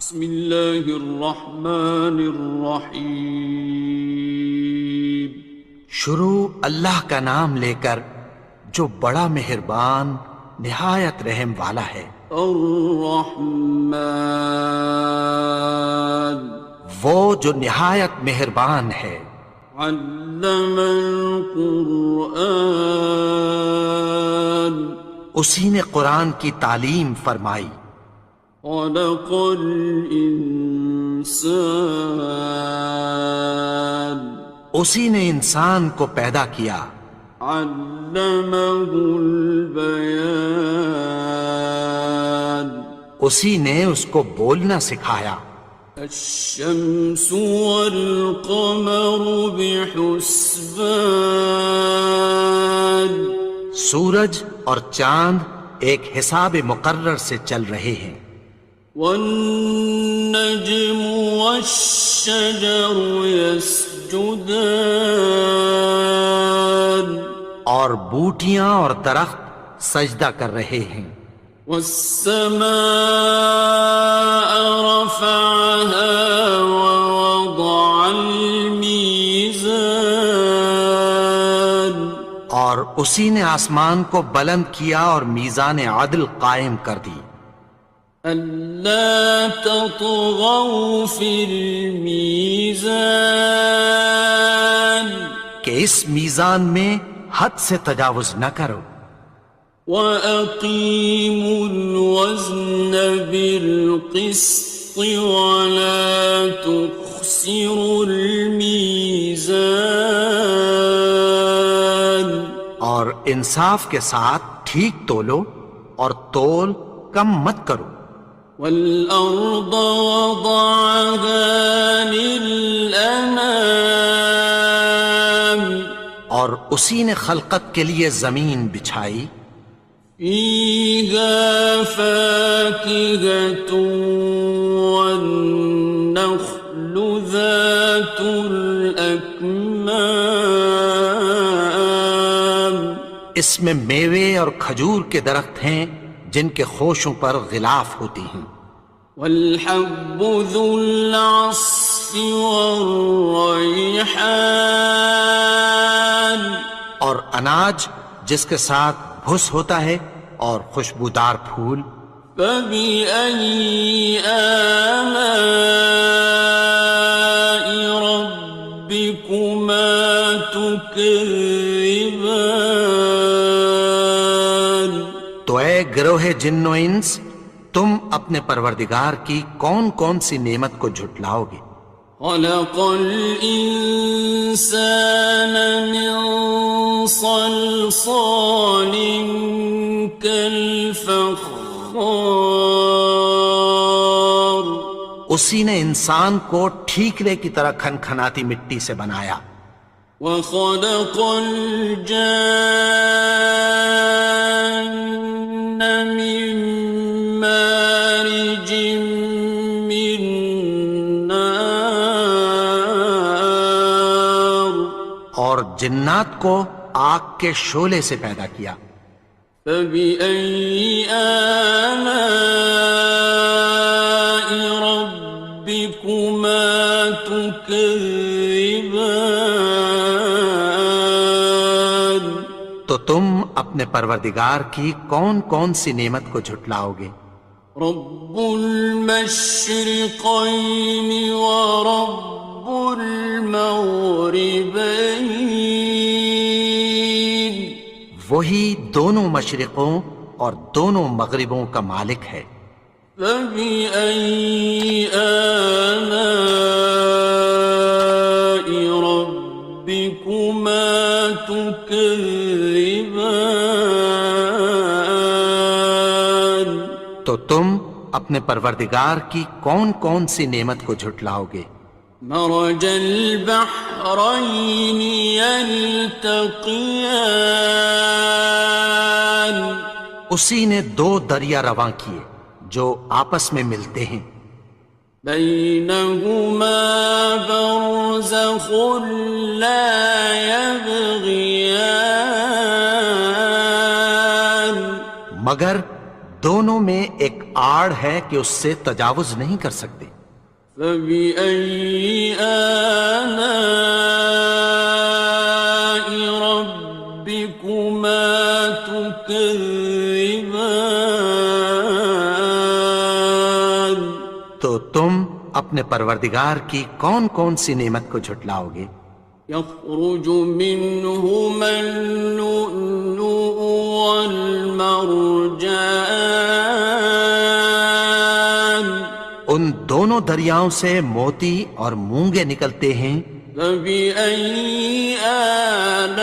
بسم اللہ الرحمن الرحیم۔ شروع اللہ کا نام لے کر جو بڑا مہربان نہایت رحم والا ہے۔ الرحمن، وہ جو نہایت مہربان ہے۔ علم القرآن، اسی نے قرآن کی تعلیم فرمائی۔ خلق الانسان، اسی نے انسان کو پیدا کیا۔ علمہ البیان، اسی نے اس کو بولنا سکھایا۔ الشمس والقمر بحسبان، سورج اور چاند ایک حساب مقرر سے چل رہے ہیں۔ والنجم والشجر يسجدان، اور بوٹیاں اور درخت سجدہ کر رہے ہیں۔ والسماء رفعها ووضع الميزان، اور اسی نے آسمان کو بلند کیا اور میزان عدل قائم کر دی۔ ألا تطغوا في الميزان، کہ اس میزان میں حد سے تجاوز نہ کرو۔ وَأَقِيمُوا الْوَزْنَ بِالْقِسْطِ وَلَا تُخْسِرُوا الْمِيزَانَ، اور انصاف کے ساتھ ٹھیک تولو اور تول کم مت کرو۔ وَالْأَرْضَ وَضَعَهَا لِلْأَنَامِ، اور اسی نے خلقت کے لیے زمین بچھائی۔ فِيهَا فَاكِهَةٌ وَالنَّخْلُ ذَاتُ الْأَكْمَامِ، اس میں میوے اور کھجور کے درخت ہیں جن کے خوشوں پر غلاف ہوتی ہیں۔ وَالْحَبُّ ذُو الْعَصْفِ وَالرَّيْحَانِ، اور اناج جس کے ساتھ بھس ہوتا ہے اور خوشبودار پھول۔ فَبِأَيِّ آلَاءِ رَبِّكُمَا تُكَذِّبَانِ، تو اے گروہ جن و انس، تم اپنے پروردگار کی کون کون سی نعمت کو جھٹلاؤ گے؟ خَلَقَ الْإِنسَانَ مِنْ صَلْصَالٍ كَالْفَخَّارِ، اسی نے انسان کو ٹھیکرے کی طرح کھنکھناتی مٹی سے بنایا۔ وَخَلَقَ الْجَانَّ مِن مَّارِجٍ مِّن نَّارٍ، اور جنات کو آگ کے شعلے سے پیدا کیا۔ فَبِأَيِّ آلَاءِ رَبِّكُمَا تُكَذِّبَانِ، تو تم اپنے پروردگار کی کون کون سی نعمت کو جھٹلاؤ گے؟ رب المشرقین ورب المغربین، وہی دونوں مشرقوں اور دونوں مغربوں کا مالک ہے۔ فَبِأَيِّ آلَاءِ رَبِّكُمَا تُكَذِّبَانِ، تو تم اپنے پروردگار کی کون کون سی نعمت کو جھٹلاؤ گے؟ مرج البحرین یلتقیان، اسی نے دو دریا رواں کیے جو آپس میں ملتے ہیں۔ بینہما برزخ لا یبغیان، مگر دونوں میں ایک آڑ ہے کہ اس سے تجاوز نہیں کر سکتے۔ فبأي آلاء ربكما تكذبان؟ تو تم اپنے پروردگار کی کون کون سی نعمت کو جھٹلاؤ گے؟ يخرج منهما اللؤلؤ والمرجان ان دونوں دریاؤں سے موتی اور مونگے نکلتے ہیں۔ فبأي آلاء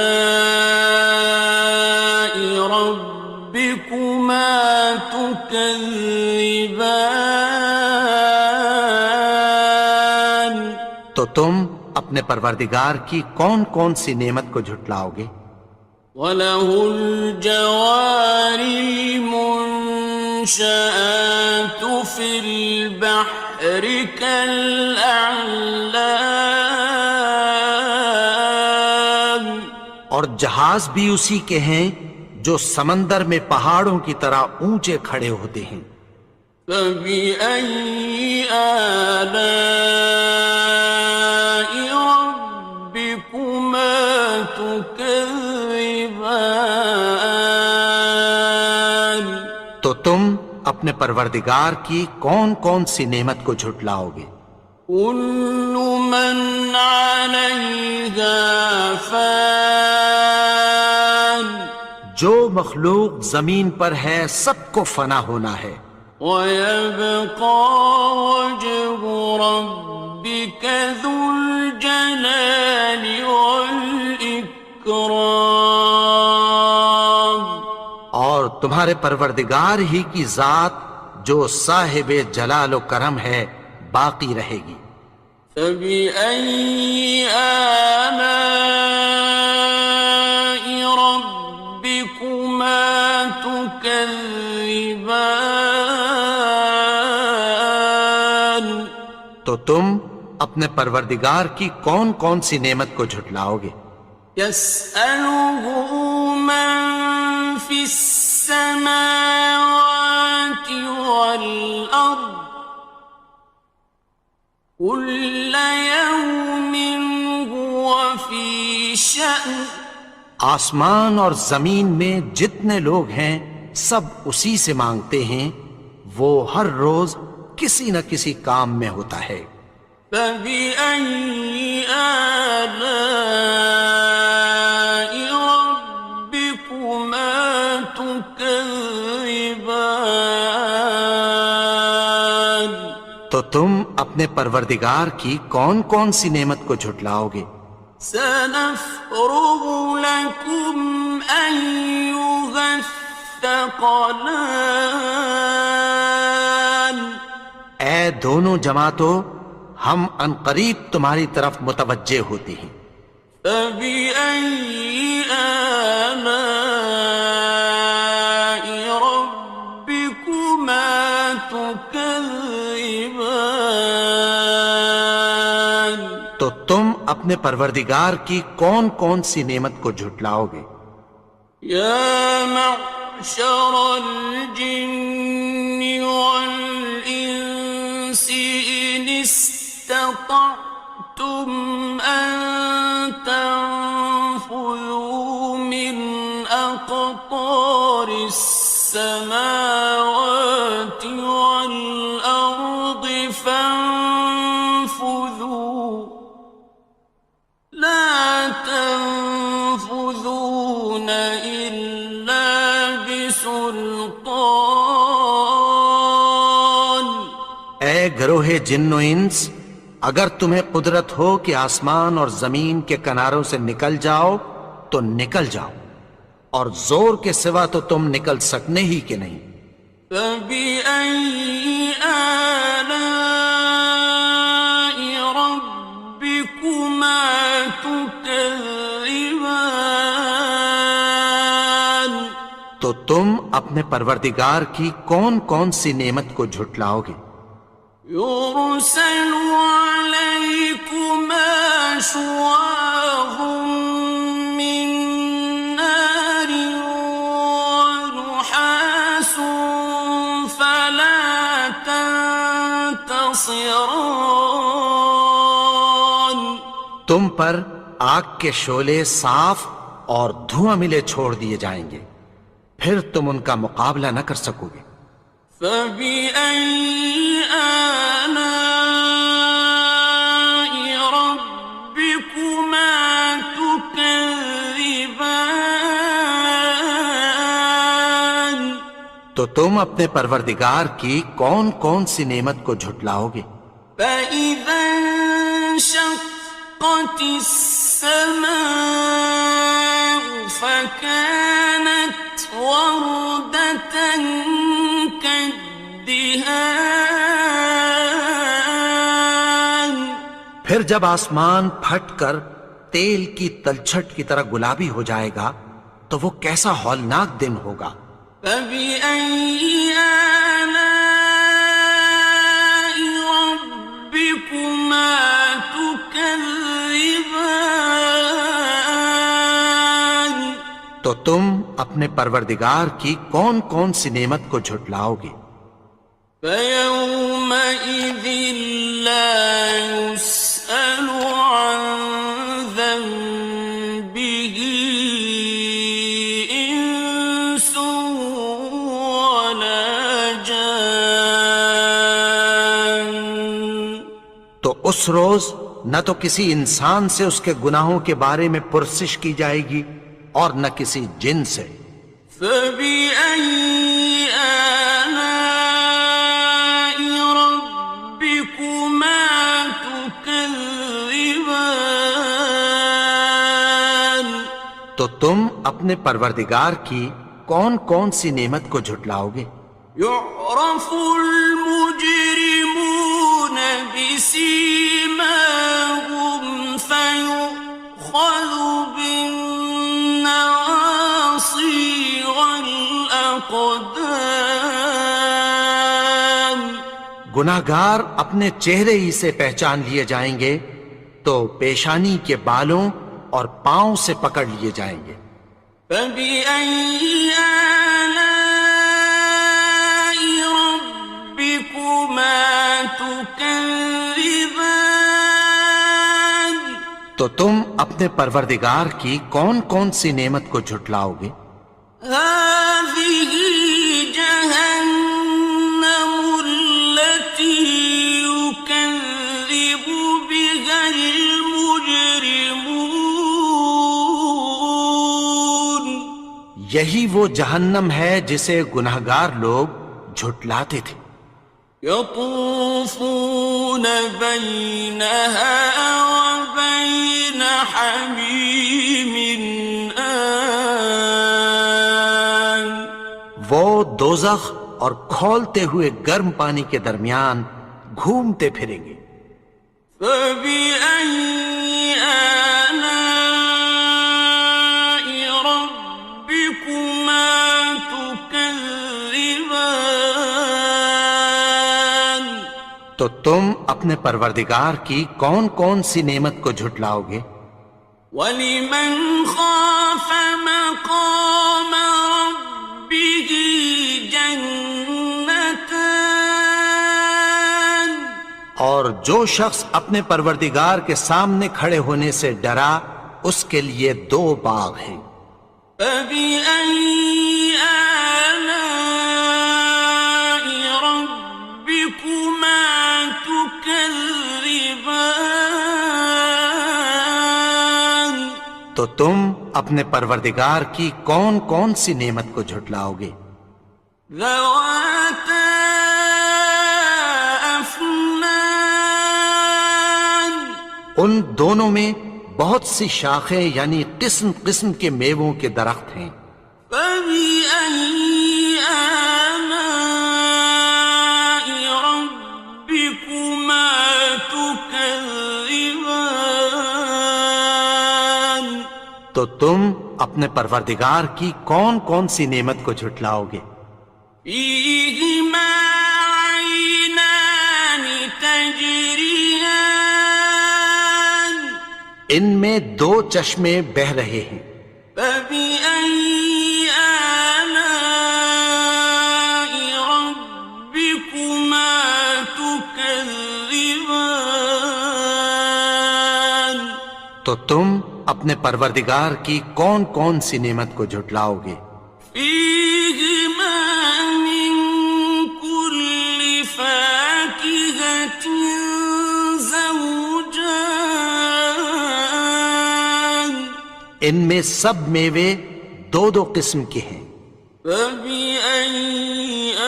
ربكما تكذبان؟ تو تم اپنے پروردگار کی کون کون سی نعمت کو جھٹلاؤ گے؟ وَلَهُ الْجَوَارِ الْمُنشَآتُ فِي الْبَحْرِ كَالْأَعْلَامِ، اور جہاز بھی اسی کے ہیں جو سمندر میں پہاڑوں کی طرح اونچے کھڑے ہوتے ہیں۔ فَبِأَيِّ آلَاءِ رَبِّكُمَا تُكَذِّبَانِ؟ تو تم اپنے پروردگار کی کون کون سی نعمت کو جھٹلاؤ گے؟ كُلُّ مَنْ عَلَيْهَا فَانٍ، جو مخلوق زمین پر ہے سب کو فنا ہونا ہے۔ وَيَبْقَى وَجْهُ رَبِّكَ ذُو الْجَلَالِ وَالْإِكْرَامِ، اور تمہارے پروردگار ہی کی ذات جو صاحب جلال و کرم ہے باقی رہے گی۔ فَبِأَيِّ آلَاءِ رَبِّكُمَا تُكَذِّبَانِ؟ تو تم اپنے پروردگار کی کون کون سی نعمت کو جھٹلاؤ گے؟ يَسْأَلُهُ مَن فِي السَّمَاوَاتِ وَالْأَرْضِ كُلَّ يَوْمٍ هُوَ فِي شَأْنٍ، آسمان اور زمین میں جتنے لوگ ہیں سب اسی سے مانگتے ہیں، وہ ہر روز کسی نہ کسی کام میں ہوتا ہے۔ فَبِأَيِّ آلَاءِ رَبِّكُمَا تُكَذِّبَانِ؟ تو تم اپنے پروردگار کی کون کون سی نعمت کو جھٹلاؤ گے؟ سَنَفْرُغُ لَكُمْ أَيُّهَ الثَّقَلَانِ، اے دونوں جماعتوں، ہم عنقریب تمہاری طرف متوجہ ہوتے ہیں۔ فَبِأَيِّ آلَاءِ رَبِّكُمَا تُكَذِّبَانِ؟ تو تم اپنے پروردگار کی کون کون سی نعمت کو جھٹلاؤ گے؟ يَا مَعْشَرَ الْجِنِّ وَالْإِنسِ إِنِ اسْتَطَعْتُمْ أَن تَنفُذُوا مِنْ أَقْطَارِ السَّمَاوَاتِ وَالْأَرْضِ فَانفُذُوا لَا تَنفُذُونَ إِلَّا بِسُلْطَانٍ۔ اے گروہ جن و انس، اگر تمہیں قدرت ہو کہ آسمان اور زمین کے کناروں سے نکل جاؤ تو نکل جاؤ، اور زور کے سوا تو تم نکل سکنے ہی کہ نہیں۔ فَبِأَيِّ آلَاءِ رَبِّكُمَا تُكَذِّبَانِ؟ تو تم اپنے پروردگار کی کون کون سی نعمت کو جھٹلاؤ گے؟ يُرْسَلُ عَلَيْكُمَا شُوَاظٌ مِّن نَّارٍ وَنُحَاسٌ فَلَا ينتصران تم پر آگ کے شعلے صاف اور دھواں ملے چھوڑ دیے جائیں گے، پھر تم ان کا مقابلہ نہ کر سکو گے۔ فبأي آلاء ربكما تكذبان تو تم اپنے پروردگار کی کون کون سی نعمت کو جھٹلاؤ گے؟ فإذا انشقت السماء فكانت وردة كالدهان پھر جب آسمان پھٹ کر تیل کی تلچھٹ کی طرح گلابی ہو جائے گا تو وہ کیسا ہولناک دن ہوگا۔ فبأي آلاء ربكما تكذبان تو تم اپنے پروردگار کی کون کون سی نعمت کو جھٹلاؤ گے؟ فيومئذ لا يسأل عن ذنبه إنس ولا جان تو اس روز نہ تو کسی انسان سے اس کے گناہوں کے بارے میں پرسش کی جائے گی اور نہ کسی جن سے۔ فبأي آلاء ربكما تكذبان تو تم اپنے پروردگار کی کون کون سی نعمت کو جھٹلاؤ گے؟ يعرف المجرمون بسيماهم فيؤخذ بالنواصي والأقدام گناہگار اپنے چہرے ہی سے پہچان لیے جائیں گے تو پیشانی کے بالوں اور پاؤں سے پکڑ لیے جائیں گے۔ فبأي آلاء ربكما تكذبان تو تم اپنے پروردگار کی کون کون سی نعمت کو جھٹلاؤ گے؟ هذه جهنم التي يكذب بها المجرمون یہی وہ جہنم ہے جسے گناہگار لوگ جھٹلاتے تھے۔ يطوفون بينها وبين حميم آن وہ دوزخ اور کھولتے ہوئے گرم پانی کے درمیان گھومتے پھریں گے۔ فبأي آلاء ربكما تكذبان تو تم اپنے پروردگار کی کون کون سی نعمت کو جھٹلاؤ گے؟ وَلِمَنْ خَافَ مَقَامَ رَبِّهِ جَنَّتَانِ اور جو شخص اپنے پروردگار کے سامنے کھڑے ہونے سے ڈرا اس کے لیے دو باغ ہیں۔ فَبِأَيِّ آلَاءِ رَبِّكُمَا تُكَذِّبَانِ تو تم اپنے پروردگار کی کون کون سی نعمت کو جھٹلاؤ گے؟ ذَوَاتَا أَفْنَانٍ ان دونوں میں بہت سی شاخیں یعنی قسم قسم کے میووں کے درخت ہیں۔ فَبِأَيِّ آلَاءِ رَبِّكُمَا تُكَذِّبَانِ تو تم اپنے پروردگار کی کون کون سی نعمت کو جھٹلاؤ گے؟ فِيهِمَا عَيْنَانِ تَجْرِيَانِ ان میں دو چشمے بہہ رہے ہیں۔ فَبِأَيِّ آلَاءِ رَبِّكُمَا تُكَذِّبَانِ تو تم اپنے پروردگار کی کون کون سی نعمت کو جھٹلاؤ گے؟ فيهما من كل فاكهة زوجان ان میں سب میوے دو دو قسم کے ہیں۔ فبأي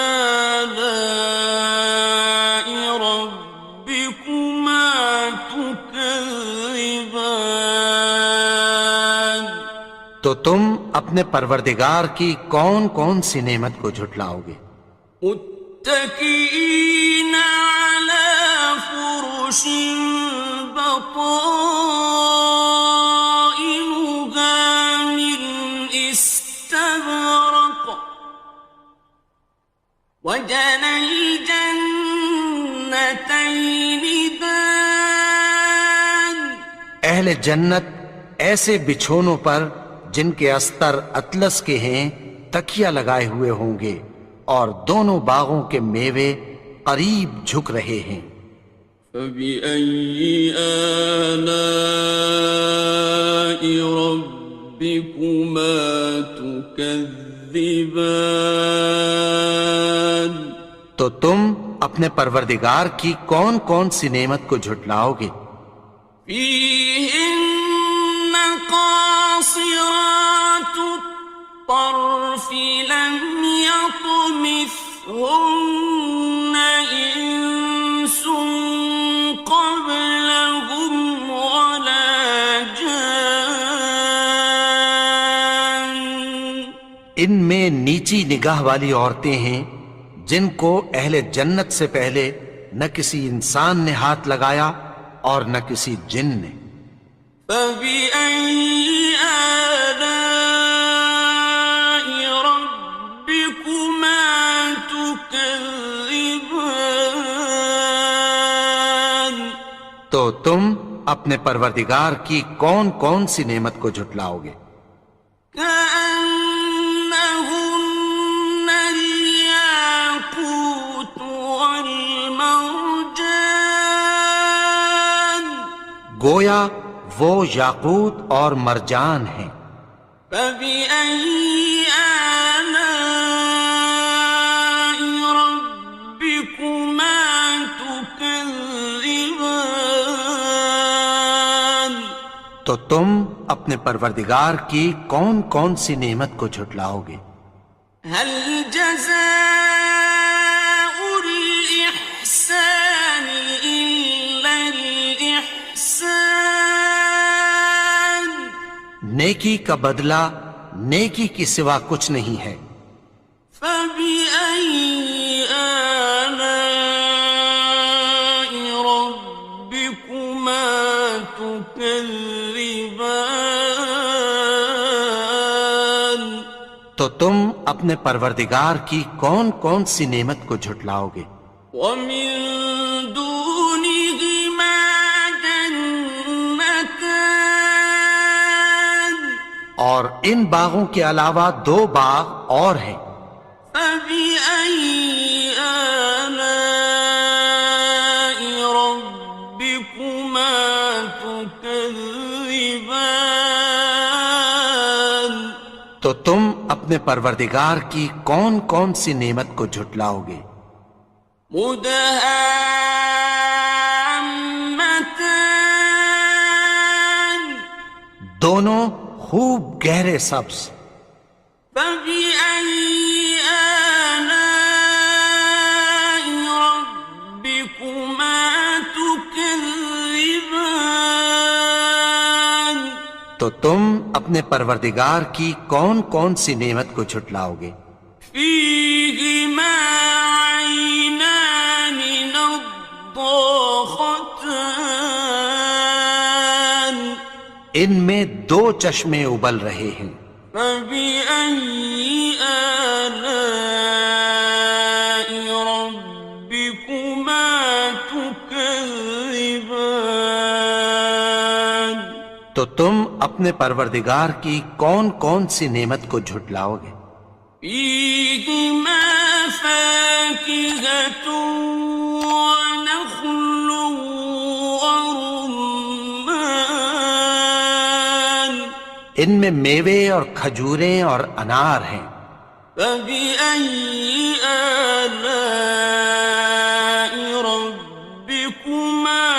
آلاء ربكما تكذبان تو تم اپنے پروردگار کی کون کون سی نعمت کو جھٹلاؤ گے؟ متكئين على فرش بطائنها من استبرق وجنى الجنتين دان اہل جنت ایسے بچھونوں پر جن کے استر اطلس کے ہیں تکیہ لگائے ہوئے ہوں گے، اور دونوں باغوں کے میوے قریب جھک رہے ہیں۔ فبأي آلاء ربكما تكذبان تو تم اپنے پروردگار کی کون کون سی نعمت کو جھٹلاؤ گے؟ فيهن قاصرات الطرف لم يطمثهن إنس قبلهم ولا جان ان میں نیچی نگاہ والی عورتیں ہیں جن کو اہل جنت سے پہلے نہ کسی انسان نے ہاتھ لگایا اور نہ کسی جن نے۔ فبأي آلاء ربكما تكذبان تو تم اپنے پروردگار کی کون کون سی نعمت کو جھٹلاؤ گے؟ كأنهن الياقوت والمرجان گویا وہ یاقوت اور مرجان ہیں۔ فبأي آلاء ربكما تكذبان تو تم اپنے پروردگار کی کون کون سی نعمت کو جھٹلاؤ گے؟ هل جزاء الإحسان إلا الإحسان نیکی کا بدلہ نیکی کی سوا کچھ نہیں ہے۔ فبأي آلاء ربكما تكذبان تو تم اپنے پروردگار کی کون کون سی نعمت کو جھٹلاؤ گے؟ ومن دونهما جنتان اور ان باغوں کے علاوہ دو باغ اور ہیں۔ فبأي آلاء ربكما تكذبان تو تم اپنے پروردگار کی کون کون سی نعمت کو جھٹلاؤ گے؟ مدهامتان دونوں خوب گہرے سبز۔ فبأي آلاء ربكما تكذبان تو تم اپنے پروردگار کی کون کون سی نعمت کو جھٹلاؤ گے؟ فيهما عينان نضاختان ان میں دو چشمے ابل رہے ہیں۔ فبأي آلاء ربكما تكذبان تو تم اپنے پروردگار کی کون کون سی نعمت کو جھٹلاؤ گے؟ فيهما فاكهة ونخل ورمان ان میں میوے اور کھجوریں اور انار ہیں۔ فبأي آلاء ربكما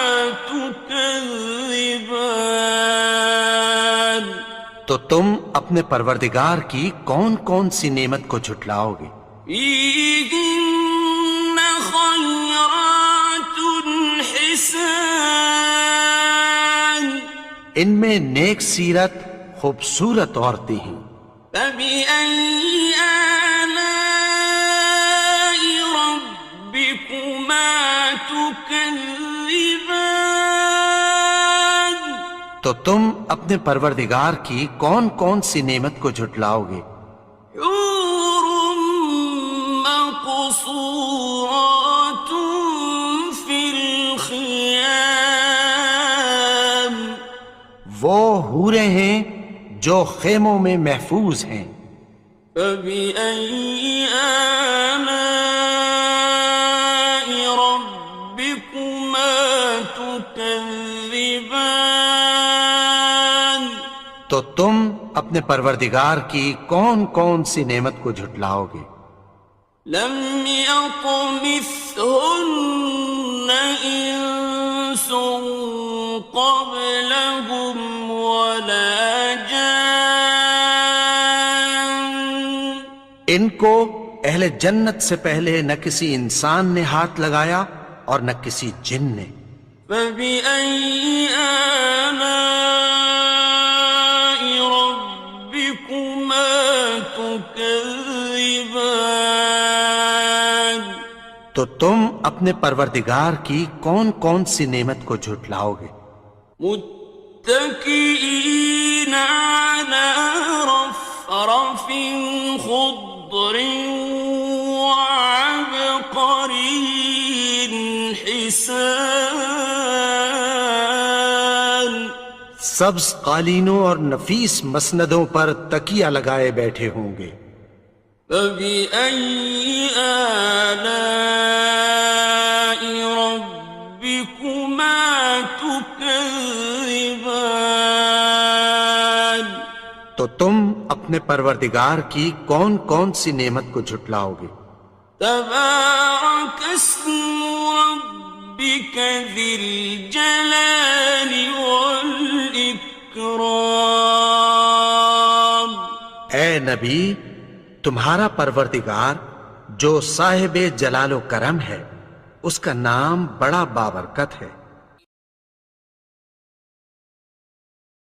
تكذبان؟ تو تم اپنے پروردگار کی کون کون سی نعمت کو جھٹلاؤ گے؟ فيهن خيرات حسان، ان میں نیک سیرت خوبصورت عورتیں ہیں۔ فبأي آلاء ربكما تكذبان؟ تو تم اپنے پروردگار کی کون کون سی نعمت کو جھٹلاؤ گے؟ حور مقصورات في الخيام، وہ حوریں ہیں جو خیموں میں محفوظ ہیں۔ فبأي آلاء ربكما تكذبان؟ تو تم اپنے پروردگار کی کون کون سی نعمت کو جھٹلاؤ گے؟ لم يطمثهن إنس قبلهم ولا جان، ان کو اہل جنت سے پہلے نہ کسی انسان نے ہاتھ لگایا اور نہ کسی جن نے۔ فبأي آلاء ربكما تكذبان؟ تو تم اپنے پروردگار کی کون کون سی نعمت کو جھٹلاؤ گے؟ متكئين على رفرف خضر وعبقري حسان، سبز قالینوں اور نفیس مسندوں پر تکیہ لگائے بیٹھے ہوں گے۔ فبأي آلاء ربكما تكذبان؟ تو تم اپنے پروردگار کی کون کون سی نعمت کو جھٹلاؤ گے؟ تبارك اسم ربك ذي الجلال والإكرام۔ اے نبی، تمہارا پروردگار جو صاحب جلال و کرم ہے، اس کا نام بڑا بابرکت ہے۔